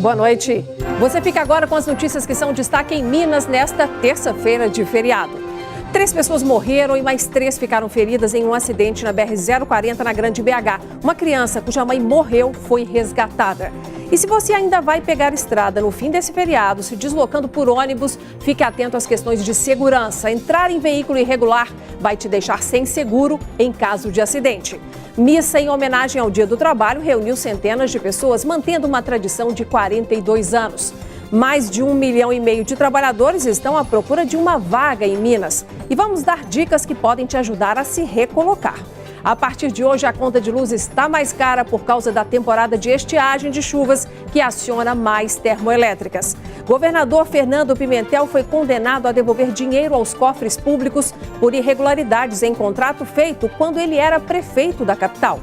Boa noite. Você fica agora com as notícias que são destaque em Minas nesta terça-feira de feriado. 3 pessoas morreram e mais 3 ficaram feridas em um acidente na BR-040 na Grande BH. Uma criança cuja mãe morreu foi resgatada. E se você ainda vai pegar estrada no fim desse feriado, se deslocando por ônibus, fique atento às questões de segurança. Entrar em veículo irregular vai te deixar sem seguro em caso de acidente. Missa em homenagem ao Dia do Trabalho reuniu centenas de pessoas, mantendo uma tradição de 42 anos. Mais de 1,5 milhão de trabalhadores estão à procura de uma vaga em Minas. E vamos dar dicas que podem te ajudar a se recolocar. A partir de hoje, a conta de luz está mais cara por causa da temporada de estiagem de chuvas, que aciona mais termoelétricas. Governador Fernando Pimentel foi condenado a devolver dinheiro aos cofres públicos por irregularidades em contrato feito quando ele era prefeito da capital.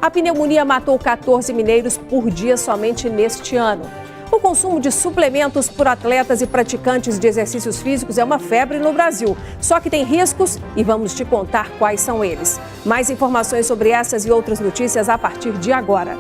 A pneumonia matou 14 mineiros por dia somente neste ano. O consumo de suplementos por atletas e praticantes de exercícios físicos é uma febre no Brasil. Só que tem riscos e vamos te contar quais são eles. Mais informações sobre essas e outras notícias a partir de agora.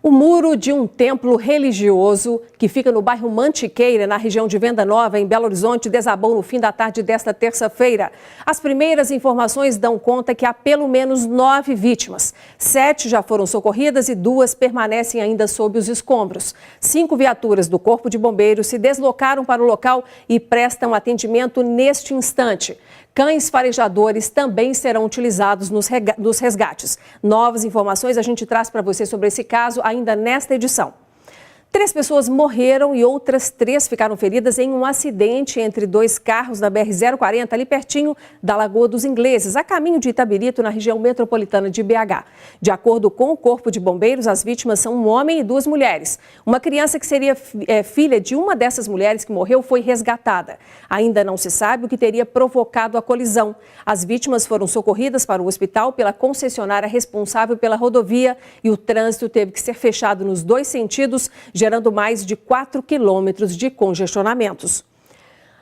O muro de um templo religioso que fica no bairro Mantiqueira, na região de Venda Nova, em Belo Horizonte, desabou no fim da tarde desta terça-feira. As primeiras informações dão conta que há pelo menos 9 vítimas. 7 já foram socorridas e 2 permanecem ainda sob os escombros. 5 viaturas do Corpo de Bombeiros se deslocaram para o local e prestam atendimento neste instante. Cães farejadores também serão utilizados nos resgates. Novas informações a gente traz para você sobre esse caso ainda nesta edição. 3 pessoas morreram e outras 3 ficaram feridas em um acidente entre 2 carros na BR-040, ali pertinho da Lagoa dos Ingleses, a caminho de Itabirito, na região metropolitana de BH. De acordo com o Corpo de Bombeiros, as vítimas são um homem e 2 mulheres. Uma criança que seria filha de uma dessas mulheres que morreu foi resgatada. Ainda não se sabe o que teria provocado a colisão. As vítimas foram socorridas para o hospital pela concessionária responsável pela rodovia e o trânsito teve que ser fechado nos 2 sentidos, gerando mais de 4 quilômetros de congestionamentos.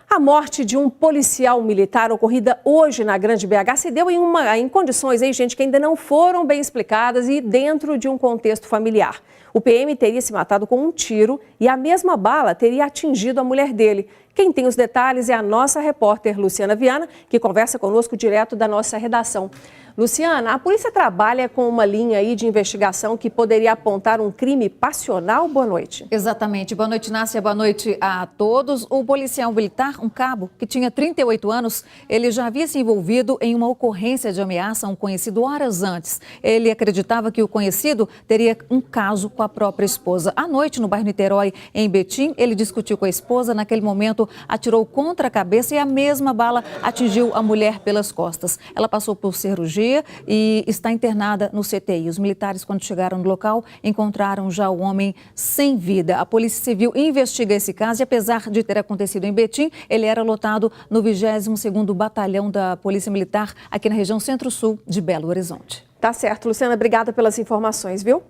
A morte de um policial militar ocorrida hoje na Grande BH se deu em condições, gente, que ainda não foram bem explicadas e dentro de um contexto familiar. O PM teria se matado com um tiro e a mesma bala teria atingido a mulher dele. Quem tem os detalhes é a nossa repórter Luciana Viana, que conversa conosco direto da nossa redação. Luciana, a polícia trabalha com uma linha aí de investigação que poderia apontar um crime passional? Boa noite. Exatamente. Boa noite, Nácia. Boa noite a todos. O policial militar, um cabo, que tinha 38 anos, ele já havia se envolvido em uma ocorrência de ameaça a um conhecido horas antes. Ele acreditava que o conhecido teria um caso com a própria esposa. À noite, no bairro Niterói, em Betim, ele discutiu com a esposa. Naquele momento, atirou contra a cabeça e a mesma bala atingiu a mulher pelas costas. Ela passou por cirurgia e está internada no CTI. Os militares, quando chegaram no local, encontraram já o homem sem vida. A Polícia Civil investiga esse caso e, apesar de ter acontecido em Betim, ele era lotado no 22º Batalhão da Polícia Militar, aqui na região Centro-Sul de Belo Horizonte. Tá certo, Luciana. Obrigada pelas informações, viu?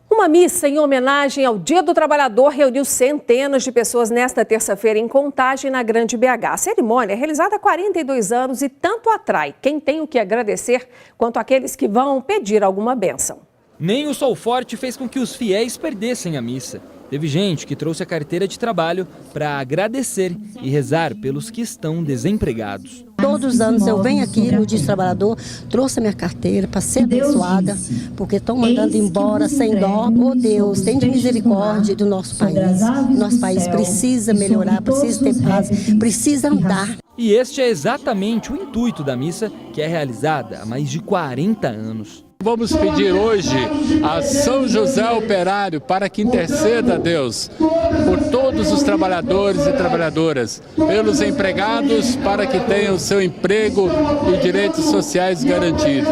Uma missa em homenagem ao Dia do Trabalhador reuniu centenas de pessoas nesta terça-feira em Contagem, na Grande BH. A cerimônia é realizada há 42 anos e tanto atrai quem tem o que agradecer quanto aqueles que vão pedir alguma bênção. Nem o sol forte fez com que os fiéis perdessem a missa. Teve gente que trouxe a carteira de trabalho para agradecer e rezar pelos que estão desempregados. Todos os anos eu venho aqui no Dia do Trabalhador, trouxe a minha carteira para ser abençoada, porque estão mandando embora sem dó. Oh Deus, tem de misericórdia do nosso país. Nosso país precisa melhorar, precisa ter paz, precisa andar. E este é exatamente o intuito da missa, que é realizada há mais de 40 anos. Vamos pedir hoje a São José Operário para que interceda a Deus por todos os trabalhadores e trabalhadoras, pelos empregados para que tenham seu emprego e direitos sociais garantidos.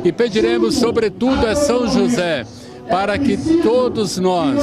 E pediremos sobretudo a São José para que todos nós,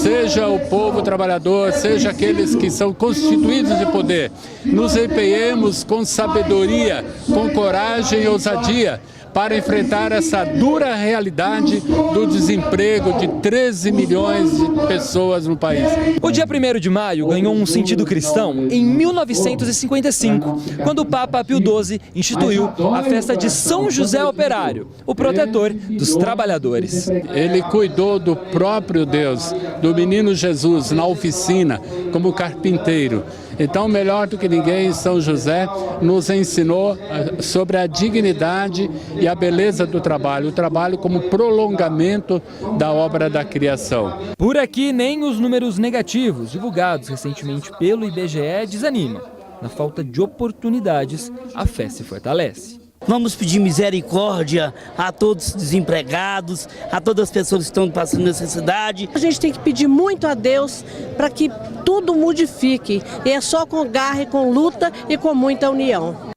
seja o povo trabalhador, seja aqueles que são constituídos de poder, nos empenhemos com sabedoria, com coragem e ousadia, para enfrentar essa dura realidade do desemprego de 13 milhões de pessoas no país. O dia 1º de maio ganhou um sentido cristão em 1955, quando o Papa Pio XII instituiu a festa de São José Operário, o protetor dos trabalhadores. Ele cuidou do próprio Deus, do menino Jesus na oficina, como carpinteiro. Então, melhor do que ninguém, São José nos ensinou sobre a dignidade e a beleza do trabalho, o trabalho como prolongamento da obra da criação. Por aqui, nem os números negativos divulgados recentemente pelo IBGE desanimam. Na falta de oportunidades, a fé se fortalece. Vamos pedir misericórdia a todos os desempregados, a todas as pessoas que estão passando necessidade. A gente tem que pedir muito a Deus para que tudo modifique. E é só com garra e com luta e com muita união.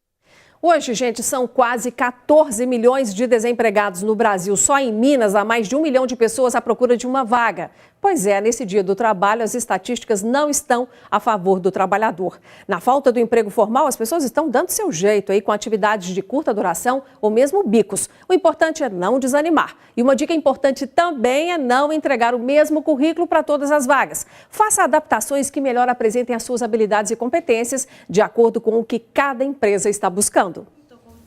Hoje, gente, são quase 14 milhões de desempregados no Brasil. Só em Minas, há mais de 1 milhão de pessoas à procura de uma vaga. Pois é, nesse dia do trabalho, as estatísticas não estão a favor do trabalhador. Na falta do emprego formal, as pessoas estão dando seu jeito aí com atividades de curta duração ou mesmo bicos. O importante é não desanimar. E uma dica importante também é não entregar o mesmo currículo para todas as vagas. Faça adaptações que melhor apresentem as suas habilidades e competências de acordo com o que cada empresa está buscando.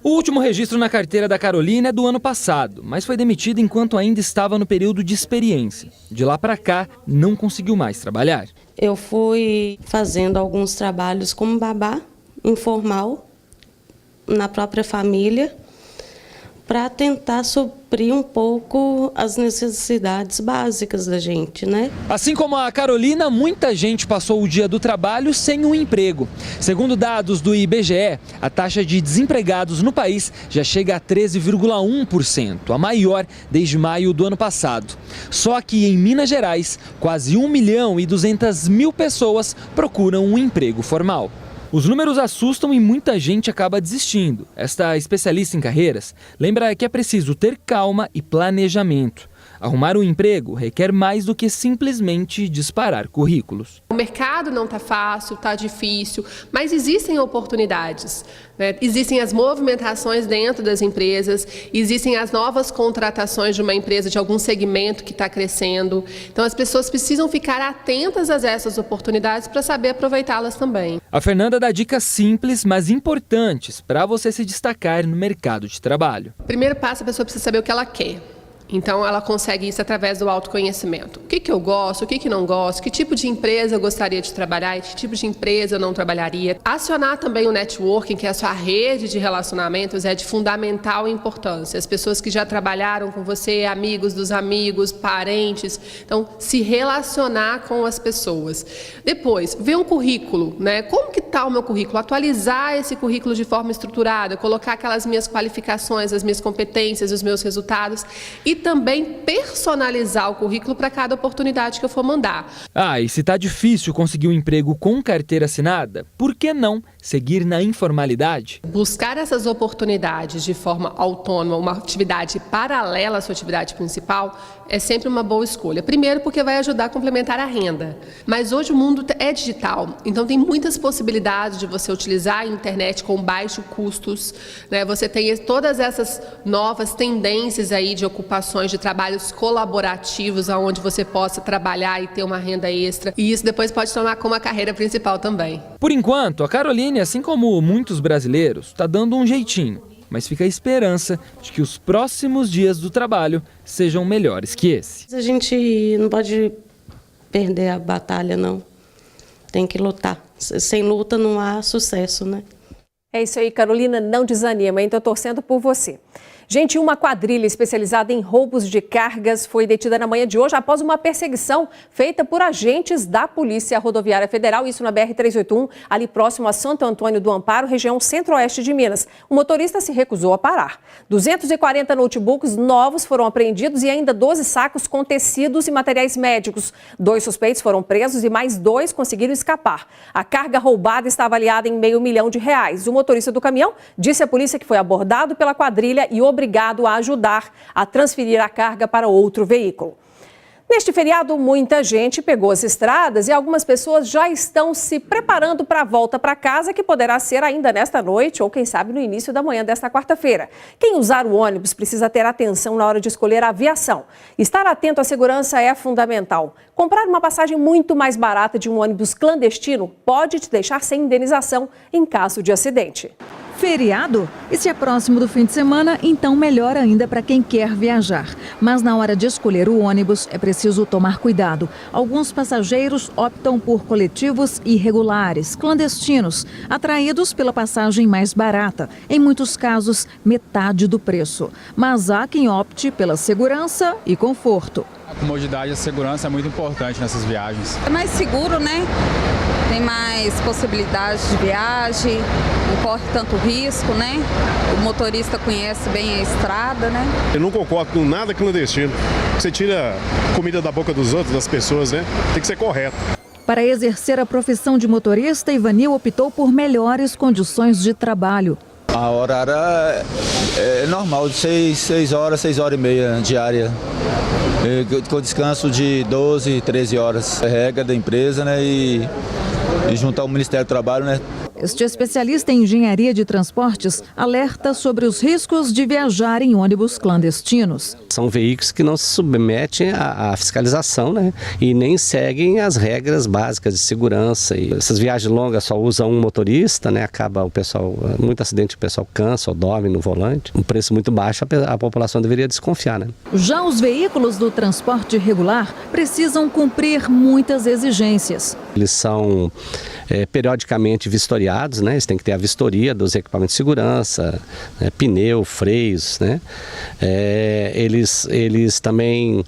O último registro na carteira da Carolina é do ano passado, mas foi demitida enquanto ainda estava no período de experiência. De lá para cá, não conseguiu mais trabalhar. Eu fui fazendo alguns trabalhos como babá informal na própria família para tentar suprir um pouco as necessidades básicas da gente, né? Assim como a Carolina, muita gente passou o dia do trabalho sem um emprego. Segundo dados do IBGE, a taxa de desempregados no país já chega a 13,1%, a maior desde maio do ano passado. Só que em Minas Gerais, quase 1.200.000 pessoas procuram um emprego formal. Os números assustam e muita gente acaba desistindo. Esta especialista em carreiras lembra que é preciso ter calma e planejamento. Arrumar um emprego requer mais do que simplesmente disparar currículos. O mercado não está fácil, está difícil, mas existem oportunidades, né? Existem as movimentações dentro das empresas, existem as novas contratações de uma empresa de algum segmento que está crescendo. Então as pessoas precisam ficar atentas a essas oportunidades para saber aproveitá-las também. A Fernanda dá dicas simples, mas importantes para você se destacar no mercado de trabalho. Primeiro passo, a pessoa precisa saber o que ela quer. Então, ela consegue isso através do autoconhecimento. O que eu gosto, o que não gosto, que tipo de empresa eu gostaria de trabalhar e que tipo de empresa eu não trabalharia. Acionar também o networking, que é a sua rede de relacionamentos, é de fundamental importância. As pessoas que já trabalharam com você, amigos dos amigos, parentes. Então, se relacionar com as pessoas. Depois, ver um currículo, né? Como que está o meu currículo? Atualizar esse currículo de forma estruturada, colocar aquelas minhas qualificações, as minhas competências, os meus resultados e também personalizar o currículo para cada oportunidade que eu for mandar. E se está difícil conseguir um emprego com carteira assinada, por que não seguir na informalidade? Buscar essas oportunidades de forma autônoma, uma atividade paralela à sua atividade principal, é sempre uma boa escolha. Primeiro, porque vai ajudar a complementar a renda. Mas hoje o mundo é digital, então tem muitas possibilidades de você utilizar a internet com baixos custos, né? Você tem todas essas novas tendências aí de ocupações de trabalhos colaborativos, onde você possa trabalhar e ter uma renda extra. E isso depois pode tornar como a carreira principal também. Por enquanto, a Carolina, assim como muitos brasileiros, está dando um jeitinho. Mas fica a esperança de que os próximos dias do trabalho sejam melhores que esse. A gente não pode perder a batalha, não. Tem que lutar. Sem luta não há sucesso, né? É isso aí, Carolina, não desanima, hein? Tô torcendo por você. Gente, uma quadrilha especializada em roubos de cargas foi detida na manhã de hoje após uma perseguição feita por agentes da Polícia Rodoviária Federal, isso na BR-381, ali próximo a Santo Antônio do Amparo, região centro-oeste de Minas. O motorista se recusou a parar. 240 notebooks novos foram apreendidos e ainda 12 sacos com tecidos e materiais médicos. 2 suspeitos foram presos e mais 2 conseguiram escapar. A carga roubada está avaliada em R$500 mil. O motorista do caminhão disse à polícia que foi abordado pela quadrilha e obrigado a ajudar a transferir a carga para outro veículo. Neste feriado, muita gente pegou as estradas e algumas pessoas já estão se preparando para a volta para casa, que poderá ser ainda nesta noite ou, quem sabe, no início da manhã desta quarta-feira. Quem usar o ônibus precisa ter atenção na hora de escolher a aviação. Estar atento à segurança é fundamental. Comprar uma passagem muito mais barata de um ônibus clandestino pode te deixar sem indenização em caso de acidente. Feriado? E se é próximo do fim de semana, então melhor ainda para quem quer viajar. Mas na hora de escolher o ônibus é preciso tomar cuidado. Alguns passageiros optam por coletivos irregulares, clandestinos, atraídos pela passagem mais barata, em muitos casos metade do preço. Mas há quem opte pela segurança e conforto. A comodidade e a segurança é muito importante nessas viagens. É mais seguro, né? Tem mais possibilidades de viagem, não corre tanto risco, né? O motorista conhece bem a estrada, né? Eu não concordo com nada clandestino. Você tira comida da boca dos outros, das pessoas, né? Tem que ser correto. Para exercer a profissão de motorista, Ivanil optou por melhores condições de trabalho. A horária é normal, de 6 horas e meia diária, com descanso de 12, 13 horas. É regra da empresa, né? E junto ao Ministério do Trabalho, né? Este especialista em engenharia de transportes alerta sobre os riscos de viajar em ônibus clandestinos. São veículos que não se submetem à fiscalização, né? E nem seguem as regras básicas de segurança. E essas viagens longas só usam um motorista, né? Acaba o pessoal, muito acidente, o pessoal cansa ou dorme no volante. Um preço muito baixo, a população deveria desconfiar, né? Já os veículos do transporte regular precisam cumprir muitas exigências. Eles são periodicamente vistoriados, né? Eles têm que ter a vistoria dos equipamentos de segurança, né? Pneu, freios, né? Eles também...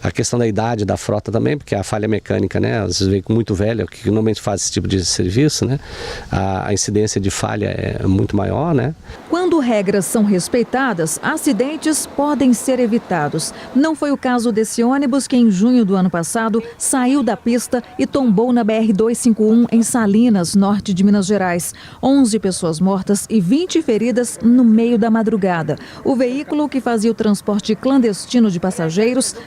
A questão da idade da frota também, porque a falha mecânica, né? Às vezes veículo muito velho, que normalmente faz esse tipo de serviço, né? A incidência de falha é muito maior, né? Quando regras são respeitadas, acidentes podem ser evitados. Não foi o caso desse ônibus que em junho do ano passado saiu da pista e tombou na BR-251 em Salinas, norte de Minas Gerais. 11 pessoas mortas e 20 feridas no meio da madrugada. O veículo, que fazia o transporte clandestino de passageiros,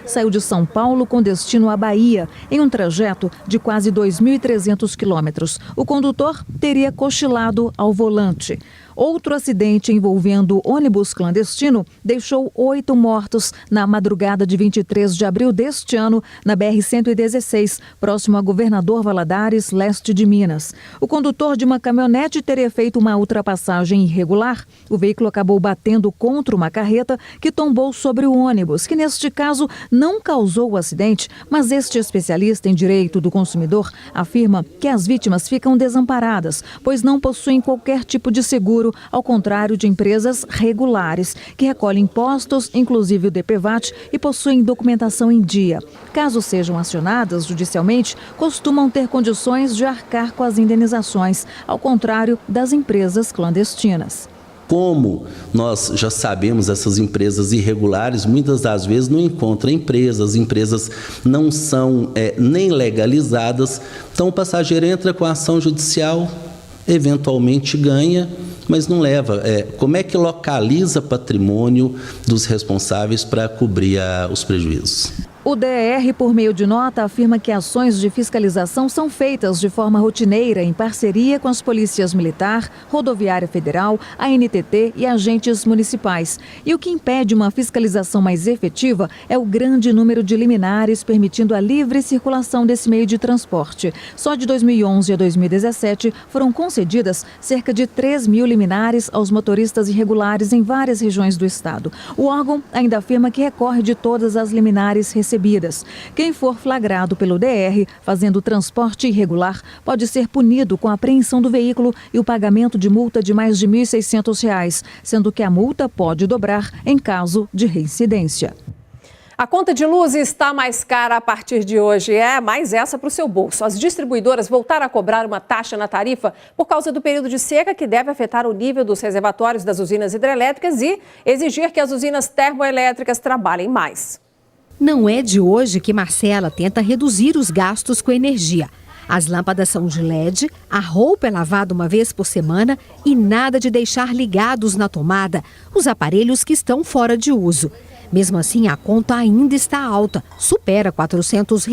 saiu de São Paulo com destino à Bahia, em um trajeto de quase 2.300 quilômetros. O condutor teria cochilado ao volante. Outro acidente envolvendo ônibus clandestino deixou 8 mortos na madrugada de 23 de abril deste ano, na BR-116, próximo a Governador Valadares, leste de Minas. O condutor de uma caminhonete teria feito uma ultrapassagem irregular. O veículo acabou batendo contra uma carreta que tombou sobre o ônibus, que neste caso não causou o acidente, mas este especialista em direito do consumidor afirma que as vítimas ficam desamparadas, pois não possuem qualquer tipo de seguro, ao contrário de empresas regulares, que recolhem impostos, inclusive o DPVAT, e possuem documentação em dia. Caso sejam acionadas judicialmente, costumam ter condições de arcar com as indenizações, ao contrário das empresas clandestinas. Como nós já sabemos, essas empresas irregulares muitas das vezes não encontram empresas, as empresas não são nem legalizadas, então o passageiro entra com a ação judicial, eventualmente ganha, mas não leva. Como é que localiza patrimônio dos responsáveis para cobrir os prejuízos? O DER, por meio de nota, afirma que ações de fiscalização são feitas de forma rotineira em parceria com as polícias militar, rodoviária federal, a ANTT e agentes municipais. E o que impede uma fiscalização mais efetiva é o grande número de liminares permitindo a livre circulação desse meio de transporte. Só de 2011 a 2017 foram concedidas cerca de 3 mil liminares aos motoristas irregulares em várias regiões do estado. O órgão ainda afirma que recorre de todas as liminares recebidas. Quem for flagrado pelo DR fazendo transporte irregular pode ser punido com a apreensão do veículo e o pagamento de multa de mais de R$ 1.600, sendo que a multa pode dobrar em caso de reincidência. A conta de luz está mais cara a partir de hoje. Mais essa para o seu bolso. As distribuidoras voltaram a cobrar uma taxa na tarifa por causa do período de seca que deve afetar o nível dos reservatórios das usinas hidrelétricas e exigir que as usinas termoelétricas trabalhem mais. Não é de hoje que Marcela tenta reduzir os gastos com energia. As lâmpadas são de LED, a roupa é lavada uma vez por semana e nada de deixar ligados na tomada os aparelhos que estão fora de uso. Mesmo assim, a conta ainda está alta, supera R$ 400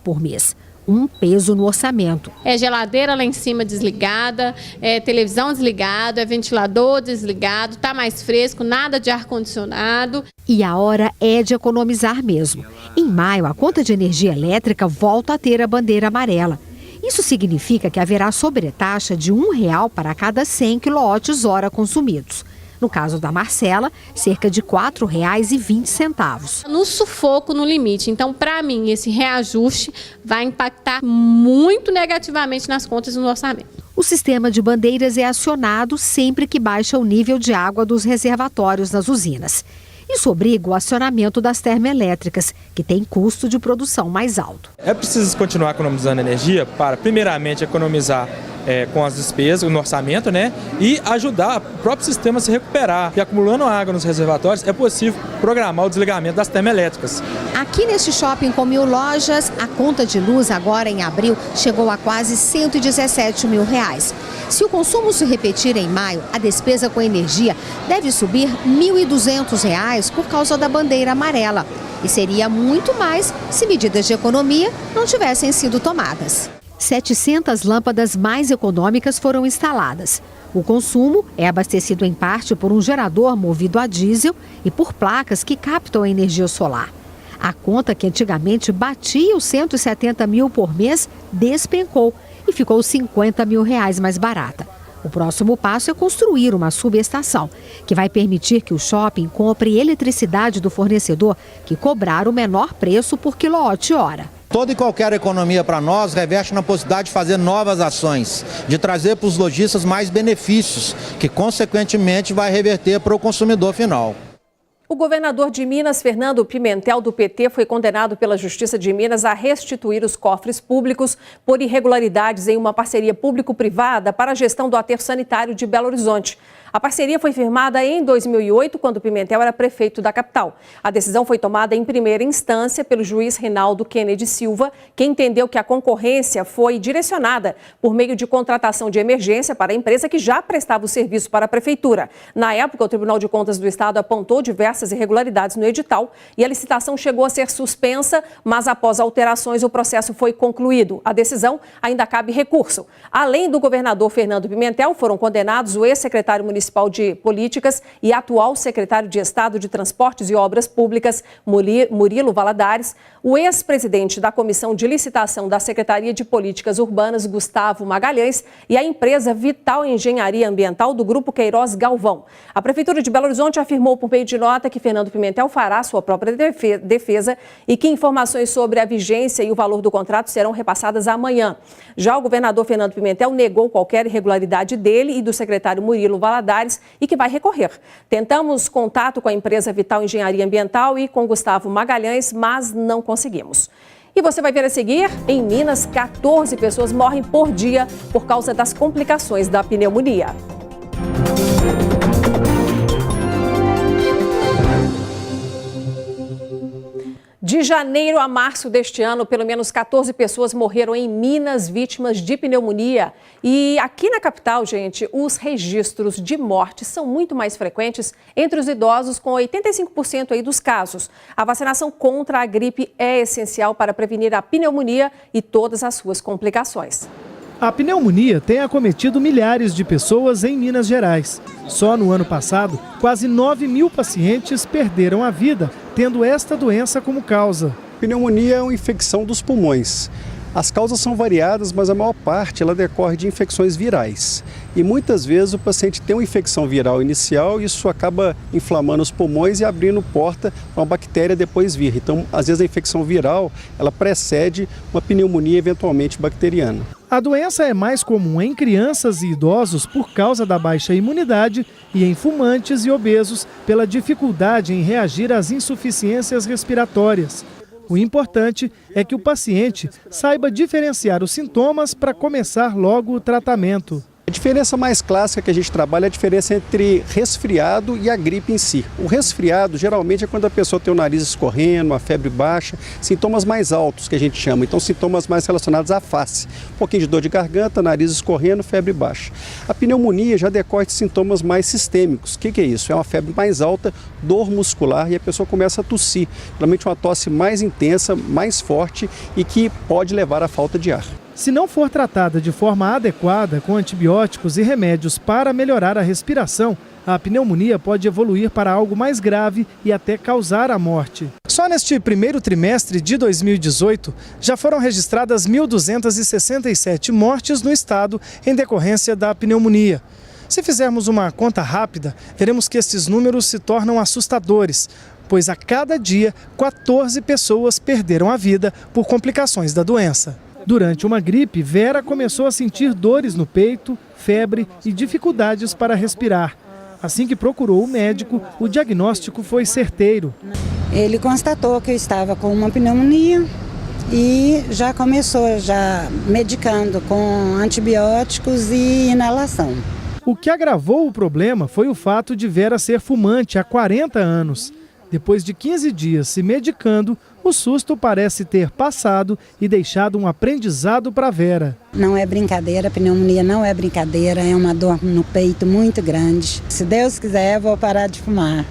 por mês. Um peso no orçamento. É geladeira lá em cima desligada, é televisão desligada, é ventilador desligado, tá mais fresco, nada de ar-condicionado. E a hora é de economizar mesmo. Em maio, a conta de energia elétrica volta a ter a bandeira amarela. Isso significa que haverá sobretaxa de R$ 1 para cada 100 kWh consumidos. No caso da Marcela, cerca de R$ 4,20. No sufoco, no limite. Então, para mim, esse reajuste vai impactar muito negativamente nas contas e no orçamento. O sistema de bandeiras é acionado sempre que baixa o nível de água dos reservatórios nas usinas. Isso obriga o acionamento das termoelétricas, que têm custo de produção mais alto. É preciso continuar economizando energia para, primeiramente, economizar com as despesas, no orçamento, né? E ajudar o próprio sistema a se recuperar. E acumulando água nos reservatórios, é possível programar o desligamento das termoelétricas. Aqui neste shopping com 1.000 lojas, a conta de luz agora em abril chegou a quase R$ 117 mil. Se o consumo se repetir em maio, a despesa com energia deve subir R$ 1.200 por causa da bandeira amarela. E seria muito mais se medidas de economia não tivessem sido tomadas. 700 lâmpadas mais econômicas foram instaladas. O consumo é abastecido em parte por um gerador movido a diesel e por placas que captam a energia solar. A conta, que antigamente batia os 170 mil por mês, despencou e ficou R$ 50 mil mais barata. O próximo passo é construir uma subestação, que vai permitir que o shopping compre eletricidade do fornecedor que cobrar o menor preço por quilowatt-hora. Toda e qualquer economia para nós reveste na possibilidade de fazer novas ações, de trazer para os lojistas mais benefícios, que consequentemente vai reverter para o consumidor final. O governador de Minas, Fernando Pimentel, do PT, foi condenado pela Justiça de Minas a restituir os cofres públicos por irregularidades em uma parceria público-privada para a gestão do aterro sanitário de Belo Horizonte. A parceria foi firmada em 2008, quando Pimentel era prefeito da capital. A decisão foi tomada em primeira instância pelo juiz Rinaldo Kennedy Silva, que entendeu que a concorrência foi direcionada por meio de contratação de emergência para a empresa que já prestava o serviço para a prefeitura. Na época, o Tribunal de Contas do Estado apontou diversas irregularidades no edital e a licitação chegou a ser suspensa, mas após alterações o processo foi concluído. A decisão ainda cabe recurso. Além do governador Fernando Pimentel, foram condenados o ex-secretário municipal de Políticas e atual secretário de Estado de Transportes e Obras Públicas, Murilo Valadares, o ex-presidente da Comissão de Licitação da Secretaria de Políticas Urbanas, Gustavo Magalhães, e a empresa Vital Engenharia Ambiental do Grupo Queiroz Galvão. A Prefeitura de Belo Horizonte afirmou por meio de nota que Fernando Pimentel fará sua própria defesa e que informações sobre a vigência e o valor do contrato serão repassadas amanhã. Já o governador Fernando Pimentel negou qualquer irregularidade dele e do secretário Murilo Valadares e que vai recorrer. Tentamos contato com a empresa Vital Engenharia Ambiental e com Gustavo Magalhães, mas não conseguimos. E você vai ver a seguir, em Minas, 14 pessoas morrem por dia por causa das complicações da pneumonia. De janeiro a março deste ano, pelo menos 14 pessoas morreram em Minas vítimas de pneumonia. E aqui na capital, gente, os registros de morte são muito mais frequentes entre os idosos, com 85% aí dos casos. A vacinação contra a gripe é essencial para prevenir a pneumonia e todas as suas complicações. A pneumonia tem acometido milhares de pessoas em Minas Gerais. Só no ano passado, quase 9 mil pacientes perderam a vida, tendo esta doença como causa. Pneumonia é uma infecção dos pulmões. As causas são variadas, mas a maior parte ela decorre de infecções virais. E muitas vezes o paciente tem uma infecção viral inicial e isso acaba inflamando os pulmões e abrindo porta para uma bactéria depois vir. Então, às vezes a infecção viral ela precede uma pneumonia eventualmente bacteriana. A doença é mais comum em crianças e idosos por causa da baixa imunidade e em fumantes e obesos pela dificuldade em reagir às insuficiências respiratórias. O importante é que o paciente saiba diferenciar os sintomas para começar logo o tratamento. diferença mais clássica que a gente trabalha é a diferença entre resfriado e a gripe em si. O resfriado geralmente é quando a pessoa tem o nariz escorrendo, a febre baixa, sintomas mais altos que a gente chama, então sintomas mais relacionados à face. Um pouquinho de dor de garganta, nariz escorrendo, febre baixa. A pneumonia já decorre de sintomas mais sistêmicos. O que é isso? É uma febre mais alta, dor muscular e a pessoa começa a tossir. Geralmente uma tosse mais intensa, mais forte e que pode levar à falta de ar. Se não for tratada de forma adequada, com antibióticos e remédios para melhorar a respiração, a pneumonia pode evoluir para algo mais grave e até causar a morte. Só neste primeiro trimestre de 2018, já foram registradas 1.267 mortes no estado em decorrência da pneumonia. Se fizermos uma conta rápida, veremos que esses números se tornam assustadores, pois a cada dia 14 pessoas perderam a vida por complicações da doença. Durante uma gripe, Vera começou a sentir dores no peito, febre e dificuldades para respirar. Assim que procurou o médico, o diagnóstico foi certeiro. Ele constatou que eu estava com uma pneumonia e já começou medicando com antibióticos e inalação. O que agravou o problema foi o fato de Vera ser fumante há 40 anos. Depois de 15 dias se medicando, o susto parece ter passado e deixado um aprendizado para Vera. Não é brincadeira, a pneumonia não é brincadeira, é uma dor no peito muito grande. Se Deus quiser, eu vou parar de fumar.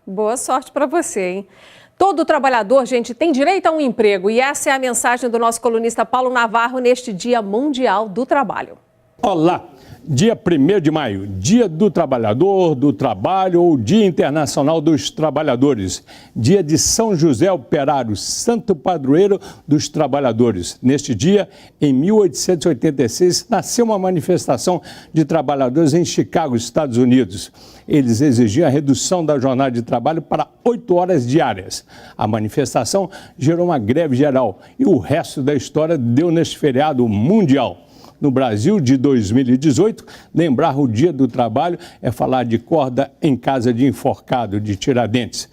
Boa sorte para você, hein? Todo trabalhador, gente, tem direito a um emprego e essa é a mensagem do nosso colunista Paulo Navarro neste Dia Mundial do Trabalho. Olá! Dia 1º de maio, Dia do Trabalhador, do Trabalho ou Dia Internacional dos Trabalhadores. Dia de São José Operário, santo padroeiro dos trabalhadores. Neste dia, em 1886, nasceu uma manifestação de trabalhadores em Chicago, Estados Unidos. Eles exigiam a redução da jornada de trabalho para 8 horas diárias. A manifestação gerou uma greve geral e o resto da história deu neste feriado mundial. No Brasil de 2018, lembrar o Dia do Trabalho é falar de corda em casa de enforcado de Tiradentes.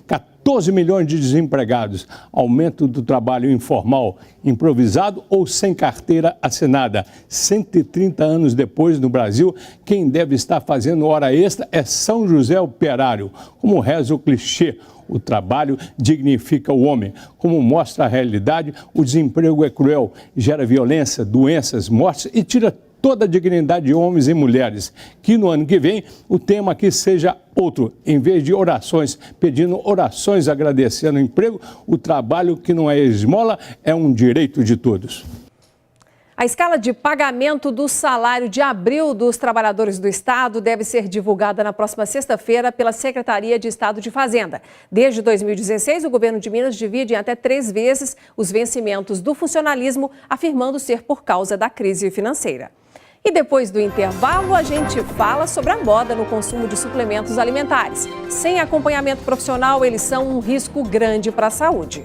14 milhões de desempregados, aumento do trabalho informal, improvisado ou sem carteira assinada. 130 anos depois, no Brasil, quem deve estar fazendo hora extra é São José Operário. Como reza o clichê, o trabalho dignifica o homem. Como mostra a realidade, o desemprego é cruel, gera violência, doenças, mortes e tira toda a dignidade de homens e mulheres. Que no ano que vem o tema aqui seja outro. Em vez de orações, pedindo orações agradecendo o emprego, o trabalho que não é esmola é um direito de todos. A escala de pagamento do salário de abril dos trabalhadores do Estado deve ser divulgada na próxima sexta-feira pela Secretaria de Estado de Fazenda. Desde 2016, o governo de Minas divide em até 3 vezes os vencimentos do funcionalismo, afirmando ser por causa da crise financeira. E depois do intervalo, a gente fala sobre a moda no consumo de suplementos alimentares. Sem acompanhamento profissional, eles são um risco grande para a saúde.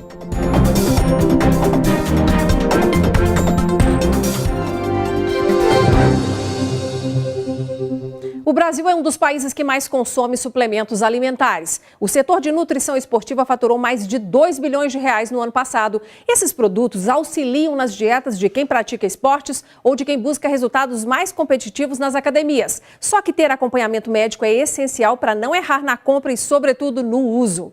O Brasil é um dos países que mais consome suplementos alimentares. O setor de nutrição esportiva faturou mais de 2 bilhões de reais no ano passado. Esses produtos auxiliam nas dietas de quem pratica esportes ou de quem busca resultados mais competitivos nas academias. Só que ter acompanhamento médico é essencial para não errar na compra e, sobretudo, no uso.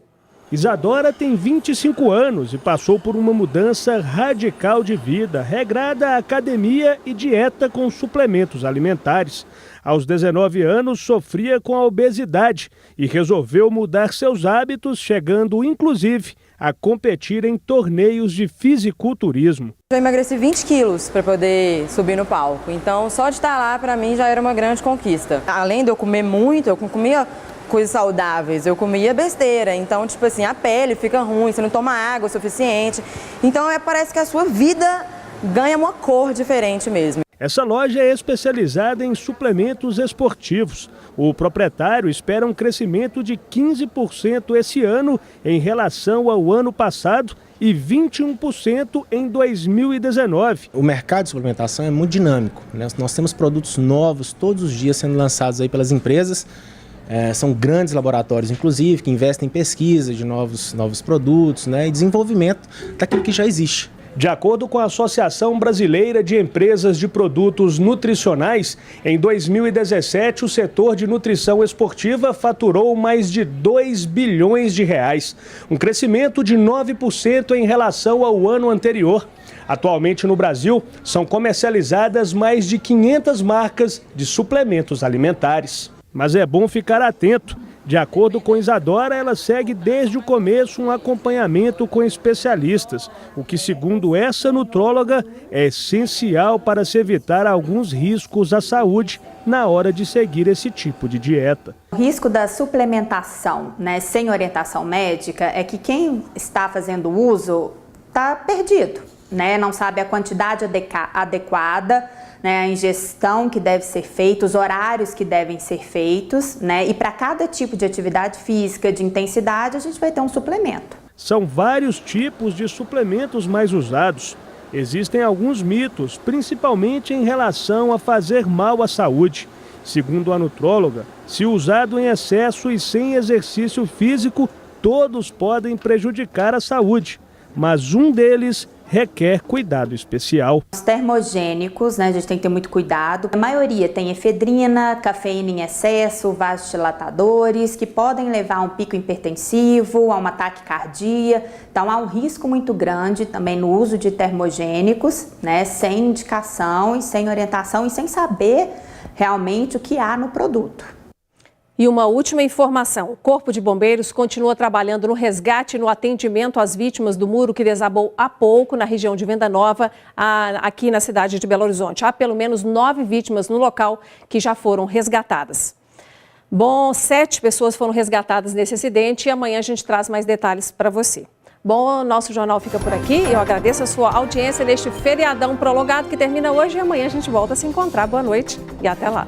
Isadora tem 25 anos e passou por uma mudança radical de vida, regrada à academia e dieta com suplementos alimentares. Aos 19 anos, sofria com a obesidade e resolveu mudar seus hábitos, chegando, inclusive, a competir em torneios de fisiculturismo. Eu emagreci 20 quilos para poder subir no palco, então só de estar lá, para mim, já era uma grande conquista. Além de eu comer muito, eu comia coisas saudáveis, eu comia besteira, então, tipo assim, a pele fica ruim, você não toma água o suficiente. Então, parece que a sua vida ganha uma cor diferente mesmo. Essa loja é especializada em suplementos esportivos. O proprietário espera um crescimento de 15% esse ano em relação ao ano passado e 21% em 2019. O mercado de suplementação é muito dinâmico, né? Nós temos produtos novos todos os dias sendo lançados aí pelas empresas. São grandes laboratórios, inclusive, que investem em pesquisa de novos produtos, né, e desenvolvimento daquilo que já existe. De acordo com a Associação Brasileira de Empresas de Produtos Nutricionais, em 2017 o setor de nutrição esportiva faturou mais de 2 bilhões de reais, um crescimento de 9% em relação ao ano anterior. Atualmente no Brasil, são comercializadas mais de 500 marcas de suplementos alimentares. Mas é bom ficar atento. De acordo com Isadora, ela segue desde o começo um acompanhamento com especialistas, o que, segundo essa nutróloga, é essencial para se evitar alguns riscos à saúde na hora de seguir esse tipo de dieta. O risco da suplementação, sem orientação médica, é que quem está fazendo uso está perdido, não sabe a quantidade adequada, a ingestão que deve ser feita, os horários que devem ser feitos, e para cada tipo de atividade física, de intensidade, a gente vai ter um suplemento. São vários tipos de suplementos mais usados. Existem alguns mitos, principalmente em relação a fazer mal à saúde. Segundo a nutróloga, se usado em excesso e sem exercício físico, todos podem prejudicar a saúde, mas um deles requer cuidado especial. Os termogênicos, a gente tem que ter muito cuidado. A maioria tem efedrina, cafeína em excesso, vasodilatadores, que podem levar a um pico hipertensivo, a uma taquicardia. Então há um risco muito grande também no uso de termogênicos, sem indicação e sem orientação e sem saber realmente o que há no produto. E uma última informação, o Corpo de Bombeiros continua trabalhando no resgate e no atendimento às vítimas do muro que desabou há pouco na região de Venda Nova, aqui na cidade de Belo Horizonte. Há pelo menos 9 vítimas no local que já foram resgatadas. Bom, 7 pessoas foram resgatadas nesse acidente e amanhã a gente traz mais detalhes para você. Bom, nosso jornal fica por aqui. Eu agradeço a sua audiência neste feriadão prolongado que termina hoje e amanhã a gente volta a se encontrar. Boa noite e até lá.